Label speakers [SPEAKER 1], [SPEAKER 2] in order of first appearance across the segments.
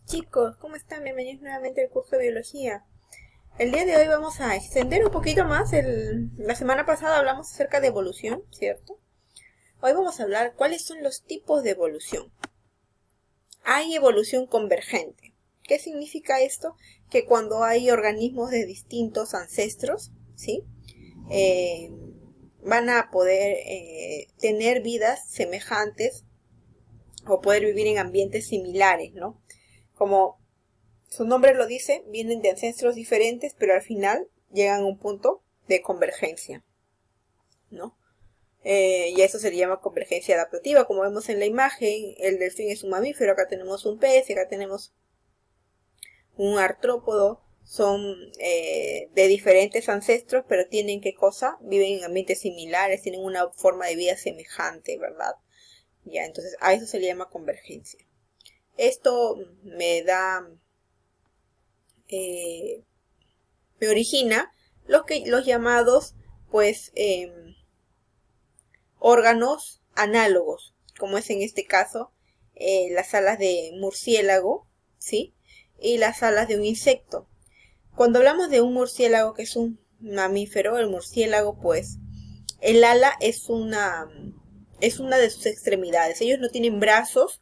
[SPEAKER 1] Chicos, ¿cómo están? Bienvenidos nuevamente al curso de biología. El día de hoy vamos a extender un poquito más. La semana pasada hablamos acerca de evolución, ¿cierto? Hoy vamos a hablar cuáles son los tipos de evolución. Hay evolución convergente. ¿Qué significa esto? Que cuando hay organismos de distintos ancestros, ¿sí? Eh, Van a poder tener vidas semejantes o poder vivir en ambientes similares, ¿no? Como su nombre lo dice, vienen de ancestros diferentes, pero al final llegan a un punto de convergencia, ¿no? Y eso se le llama convergencia adaptativa. Como vemos en la imagen, el delfín es un mamífero, acá tenemos un pez, y acá tenemos un artrópodo. Son de diferentes ancestros, pero tienen ¿qué cosa? Viven en ambientes similares, tienen una forma de vida semejante, ¿verdad? Ya, entonces a eso se le llama convergencia. Esto eh, me origina los llamados, pues, órganos análogos, como es en este caso las alas de murciélago, ¿sí? Y las alas de un insecto. Cuando hablamos de un murciélago, que es un mamífero, el murciélago, pues, el ala es una de sus extremidades. Ellos no tienen brazos,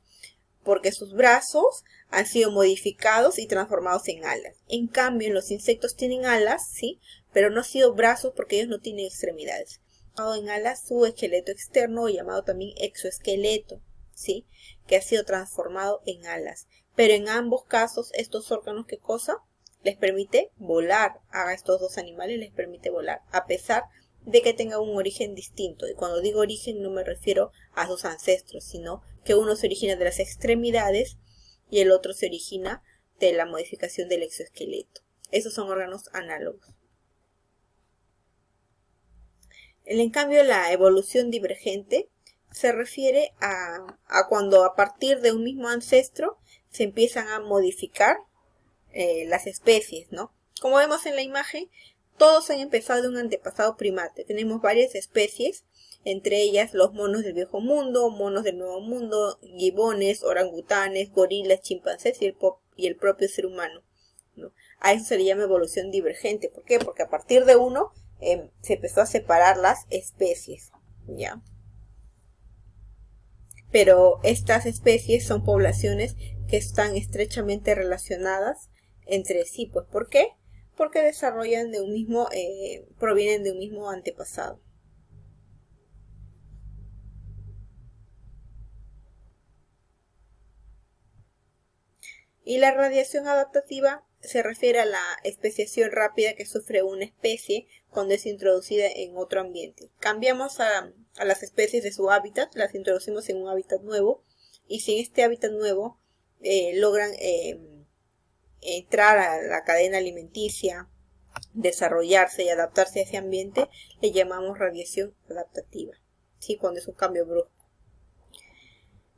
[SPEAKER 1] porque sus brazos han sido modificados y transformados en alas. En cambio, los insectos tienen alas, ¿sí? Pero no han sido brazos porque ellos no tienen extremidades. En alas su esqueleto externo, llamado también exoesqueleto, ¿sí? Que ha sido transformado en alas. Pero en ambos casos, estos órganos, ¿qué cosa? Les permite volar. A estos dos animales les permite volar, a pesar de que tenga un origen distinto. Y cuando digo origen no me refiero a sus ancestros, sino que uno se origina de las extremidades y el otro se origina de la modificación del exoesqueleto. Esos son órganos análogos. En cambio, la evolución divergente se refiere a cuando a partir de un mismo ancestro se empiezan a modificar las especies, ¿no? Como vemos en la imagen, todos han empezado de un antepasado primate. Tenemos varias especies, entre ellas los monos del viejo mundo, monos del nuevo mundo, gibones, orangutanes, gorilas, chimpancés y el propio ser humano, ¿no? A eso se le llama evolución divergente. ¿Por qué? Porque a partir de uno se empezó a separar las especies, ¿ya? Pero estas especies son poblaciones que están estrechamente relacionadas entre sí. Pues, ¿por qué? Porque desarrollan de un mismo, provienen de un mismo antepasado. Y la radiación adaptativa se refiere a la especiación rápida que sufre una especie cuando es introducida en otro ambiente. Cambiamos a las especies de su hábitat, las introducimos en un hábitat nuevo, y si en este hábitat nuevo logran entrar a la cadena alimenticia, desarrollarse y adaptarse a ese ambiente, le llamamos radiación adaptativa, ¿sí? Cuando es un cambio brusco.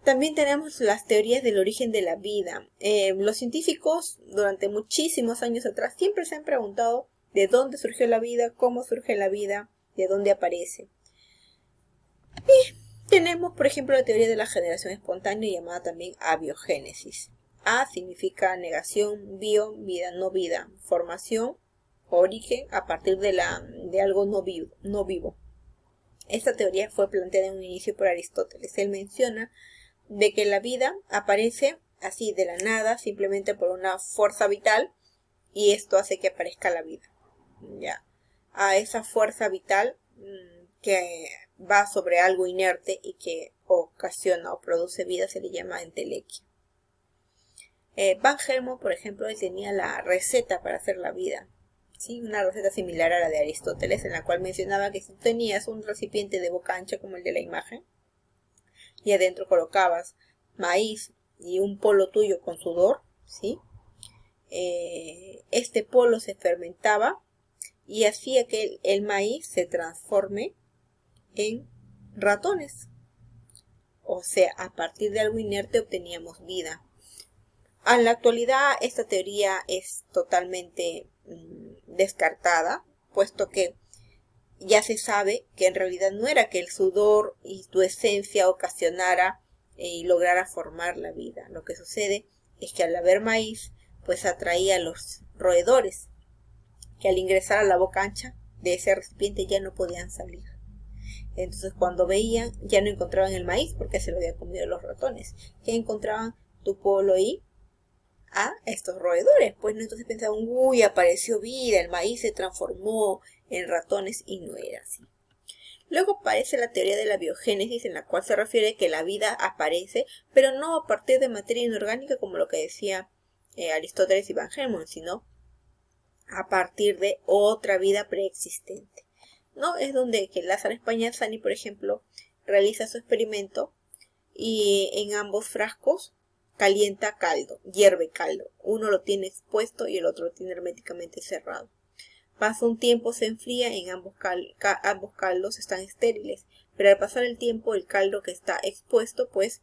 [SPEAKER 1] También tenemos las teorías del origen de la vida. Los científicos durante muchísimos años atrás siempre se han preguntado de dónde surgió la vida, cómo surge la vida, de dónde aparece. Y tenemos, por ejemplo, la teoría de la generación espontánea, llamada también abiogénesis. A significa negación, bio, vida, no vida, formación, origen a partir de algo no vivo. Esta teoría fue planteada en un inicio por Aristóteles. Él menciona de que la vida aparece así de la nada, simplemente por una fuerza vital, y esto hace que aparezca la vida. Ya. A esa fuerza vital que va sobre algo inerte y que ocasiona o produce vida se le llama entelequia. Van Helmont, por ejemplo, él tenía la receta para hacer la vida, ¿sí? Una receta similar a la de Aristóteles, en la cual mencionaba que si tú tenías un recipiente de boca ancha como el de la imagen, y adentro colocabas maíz y un polo tuyo con sudor, ¿sí? Este polo se fermentaba y hacía que el maíz se transforme en ratones. O sea, a partir de algo inerte obteníamos vida. En la actualidad esta teoría es totalmente descartada, puesto que ya se sabe que en realidad no era que el sudor y tu esencia ocasionara y lograra formar la vida. Lo que sucede es que al haber maíz, pues atraía a los roedores, que al ingresar a la boca ancha de ese recipiente ya no podían salir. Entonces cuando veían, ya no encontraban el maíz porque se lo habían comido los ratones. ¿Qué encontraban? Tu polo y a estos roedores. Pues no, entonces pensaban, uy, apareció vida, el maíz se transformó en ratones, y no era así. Luego aparece la teoría de la biogénesis, en la cual se refiere que la vida aparece, pero no a partir de materia inorgánica como lo que decía Aristóteles y Van Helmont, sino a partir de otra vida preexistente. ¿No? Es donde que Lázaro Españazani, por ejemplo, realiza su experimento y en ambos frascos calienta caldo, hierve caldo. Uno lo tiene expuesto y el otro lo tiene herméticamente cerrado. Pasa un tiempo, se enfría, en ambos caldos están estériles, pero al pasar el tiempo el caldo que está expuesto pues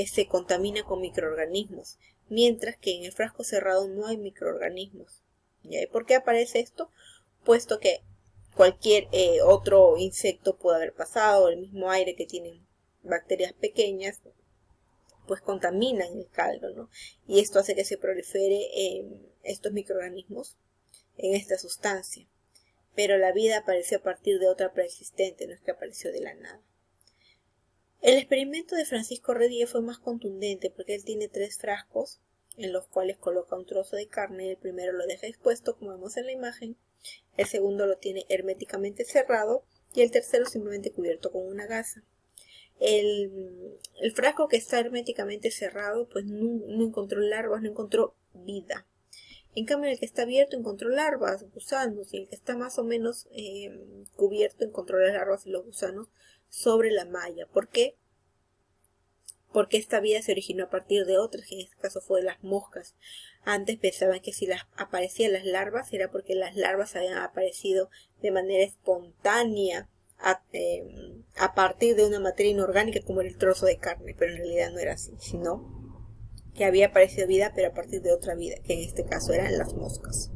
[SPEAKER 1] se contamina con microorganismos, mientras que en el frasco cerrado no hay microorganismos. ¿Y por qué aparece esto? Puesto que cualquier otro insecto puede haber pasado, el mismo aire que tienen bacterias pequeñas, pues contaminan el caldo, ¿no? Y esto hace que se prolifere estos microorganismos en esta sustancia. Pero la vida apareció a partir de otra preexistente, no es que apareció de la nada. El experimento de Francisco Redie fue más contundente porque él tiene 3 frascos en los cuales coloca un trozo de carne. El primero lo deja expuesto, como vemos en la imagen. El segundo lo tiene herméticamente cerrado y el tercero simplemente cubierto con una gasa. El frasco que está herméticamente cerrado pues no encontró larvas, no encontró vida. En cambio, el que está abierto encontró larvas, gusanos, y el que está más o menos cubierto encontró las larvas y los gusanos sobre la malla. ¿Por qué? Porque esta vida se originó a partir de otras, que en este caso fue de las moscas. Antes pensaban que si aparecían las larvas era porque las larvas habían aparecido de manera espontánea a partir de una materia inorgánica como era el trozo de carne, pero en realidad no era así, sino que había aparecido vida, pero a partir de otra vida, que en este caso eran las moscas.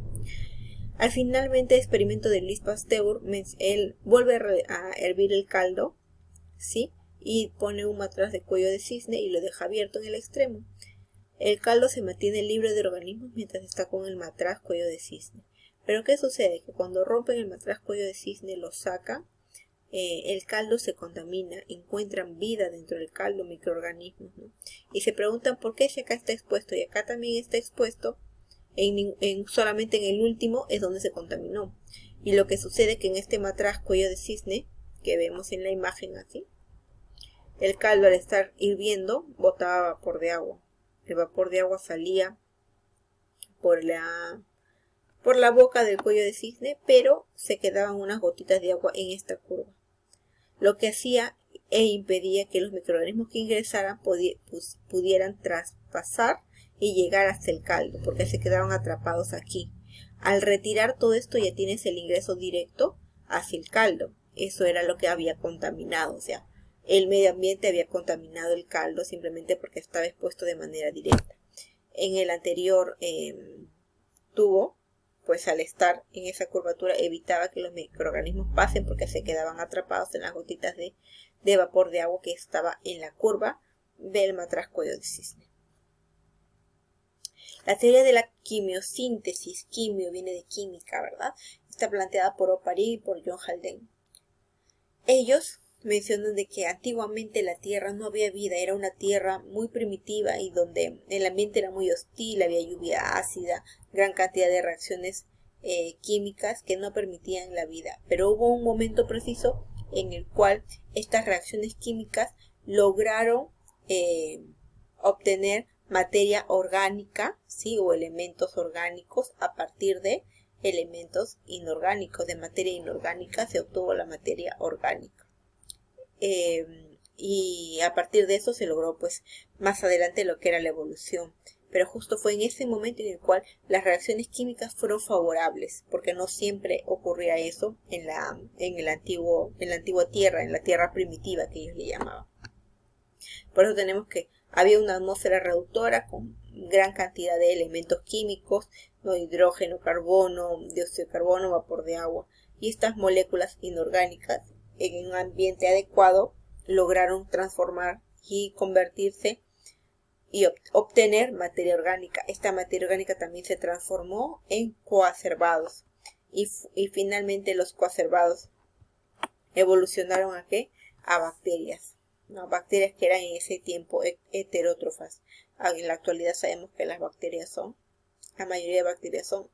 [SPEAKER 1] Al finalmente experimento de Louis Pasteur, él vuelve a hervir el caldo, ¿sí? Y pone un matraz de cuello de cisne y lo deja abierto en el extremo. El caldo se mantiene libre de organismos mientras está con el matraz cuello de cisne. Pero ¿qué sucede? Que cuando rompen el matraz cuello de cisne, lo sacan, el caldo se contamina, encuentran vida dentro del caldo, microorganismos, ¿no? Y se preguntan por qué si acá está expuesto y acá también está expuesto, solamente en el último es donde se contaminó. Y lo que sucede es que en este matraz cuello de cisne, que vemos en la imagen así, el caldo al estar hirviendo botaba vapor de agua. El vapor de agua salía por la boca del cuello de cisne, pero se quedaban unas gotitas de agua en esta curva. Lo que hacía e impedía que los microorganismos que ingresaran pudieran traspasar y llegar hasta el caldo, porque se quedaban atrapados aquí. Al retirar todo esto ya tienes el ingreso directo hacia el caldo. Eso era lo que había contaminado, o sea, el medio ambiente había contaminado el caldo simplemente porque estaba expuesto de manera directa. En el anterior tubo, pues al estar en esa curvatura evitaba que los microorganismos pasen porque se quedaban atrapados en las gotitas de vapor de agua que estaba en la curva del matraz cuello de cisne. La teoría de la quimiosíntesis, quimio viene de química, ¿verdad? Está planteada por Opary y por John Haldane. Ellos mencionan de que antiguamente la Tierra no había vida, era una Tierra muy primitiva y donde el ambiente era muy hostil, había lluvia ácida, gran cantidad de reacciones químicas que no permitían la vida. Pero hubo un momento preciso en el cual estas reacciones químicas lograron obtener materia orgánica, ¿sí? O elementos orgánicos a partir de elementos inorgánicos. De materia inorgánica se obtuvo la materia orgánica. Y a partir de eso se logró pues más adelante lo que era la evolución. Pero justo fue en ese momento en el cual las reacciones químicas fueron favorables, porque no siempre ocurría eso en la antigua Tierra, en la Tierra primitiva que ellos le llamaban. Por eso tenemos que había una atmósfera reductora con gran cantidad de elementos químicos, ¿no? Hidrógeno, carbono, dióxido de carbono, vapor de agua. Y estas moléculas inorgánicas en un ambiente adecuado lograron transformar y convertirse y obtener materia orgánica. Esta materia orgánica también se transformó en coacervados. Y finalmente los coacervados evolucionaron ¿a qué? A bacterias. ¿No? Bacterias que eran en ese tiempo heterótrofas. En la actualidad sabemos que la mayoría de bacterias son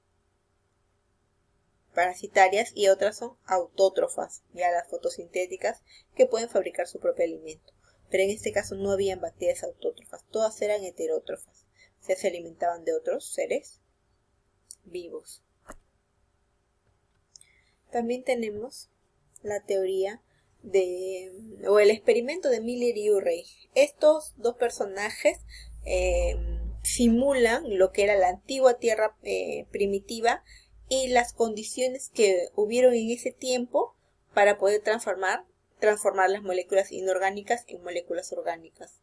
[SPEAKER 1] parasitarias y otras son autótrofas, ya las fotosintéticas, que pueden fabricar su propio alimento. Pero en este caso no habían bacterias autótrofas, todas eran heterótrofas, o sea, se alimentaban de otros seres vivos. También tenemos la teoría o el experimento de Miller y Urey. Estos dos personajes simulan lo que era la antigua Tierra primitiva y las condiciones que hubieron en ese tiempo para poder transformar las moléculas inorgánicas en moléculas orgánicas,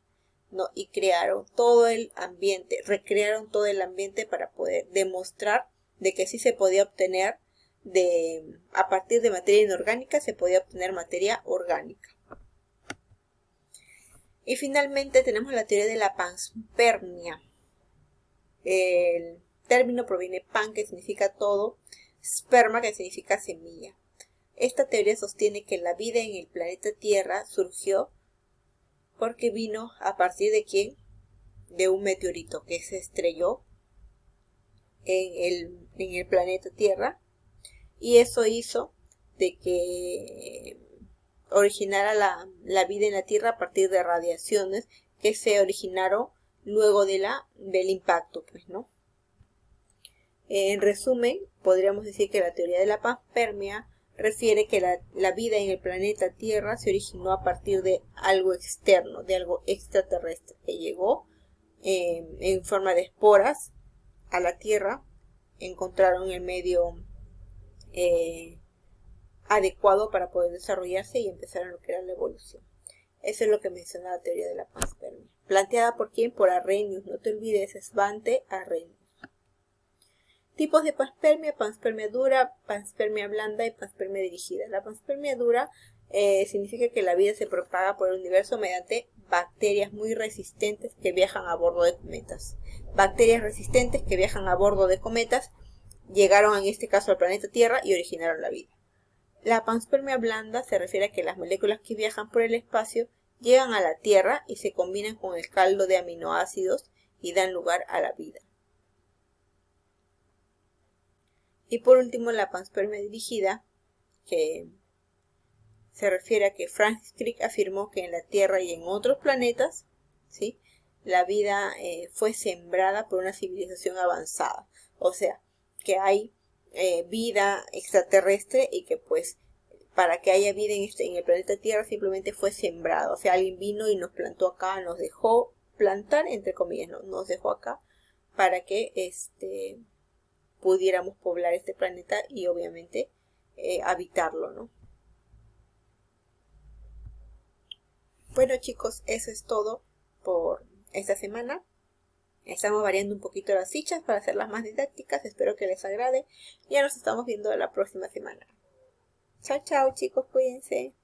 [SPEAKER 1] ¿no? Y crearon todo el ambiente, recrearon todo el ambiente para poder demostrar de que sí se podía obtener a partir de materia inorgánica se podía obtener materia orgánica. Y finalmente tenemos la teoría de la panspermia. El término proviene pan, que significa todo, sperma, que significa semilla. Esta teoría sostiene que la vida en el planeta Tierra surgió porque vino a partir de ¿quién? De un meteorito que se estrelló en el planeta Tierra, y eso hizo de que originara la vida en la Tierra a partir de radiaciones que se originaron luego del impacto, pues, ¿no? En resumen, podríamos decir que la teoría de la panspermia refiere que la vida en el planeta Tierra se originó a partir de algo externo, de algo extraterrestre que llegó en forma de esporas a la Tierra, encontraron el medio adecuado para poder desarrollarse y empezaron lo que era la evolución. Eso es lo que menciona la teoría de la panspermia. ¿Planteada por quién? Por Arrhenius. No te olvides, es Svante Arrhenius. Tipos de panspermia: panspermia dura, panspermia blanda y panspermia dirigida. La panspermia dura significa que la vida se propaga por el universo mediante bacterias muy resistentes que viajan a bordo de cometas. Bacterias resistentes que viajan a bordo de cometas llegaron en este caso al planeta Tierra y originaron la vida. La panspermia blanda se refiere a que las moléculas que viajan por el espacio llegan a la Tierra y se combinan con el caldo de aminoácidos y dan lugar a la vida. Y por último, la panspermia dirigida, que se refiere a que Francis Crick afirmó que en la Tierra y en otros planetas, ¿sí?, la vida fue sembrada por una civilización avanzada. O sea, que hay vida extraterrestre y que pues para que haya vida en el planeta Tierra simplemente fue sembrado. O sea, alguien vino y nos plantó acá, nos dejó plantar, entre comillas, ¿no? Nos dejó acá para que pudiéramos poblar este planeta y obviamente habitarlo, ¿no? Bueno, chicos, eso es todo por esta semana. Estamos variando un poquito las fichas para hacerlas más didácticas. Espero que les agrade. Ya nos estamos viendo la próxima semana. Chao, chao, chicos, cuídense.